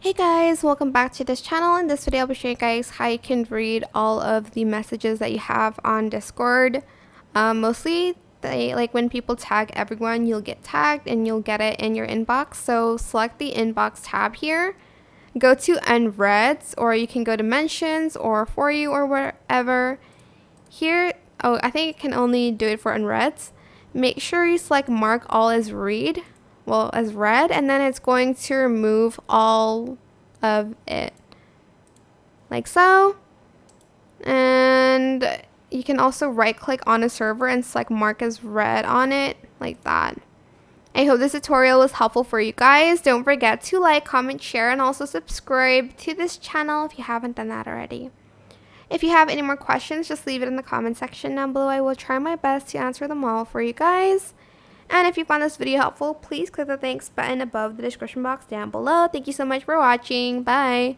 Hey guys, welcome back to this channel. In this video, I'll be showing you guys how you can read all of the messages that you have on Discord. Mostly, like when people tag everyone, you'll get tagged and you'll get it in your inbox. So select the inbox tab here. Go to unreads, or you can go to mentions or for you or wherever. Here, oh, I think you can only do it for unreads. Make sure you select mark all as read. Well, as read, and then it's going to remove all of it like so. And you can also right click on a server and select mark as read on it like that. I hope this tutorial was helpful for you guys. Don't forget to like, comment, share, and also subscribe to this channel if you haven't done that already. If you have any more questions, just leave it in the comment section down below. I will try my best to answer them all for you guys. And if you found this video helpful, please click the thanks button above the description box down below. Thank you so much for watching. Bye.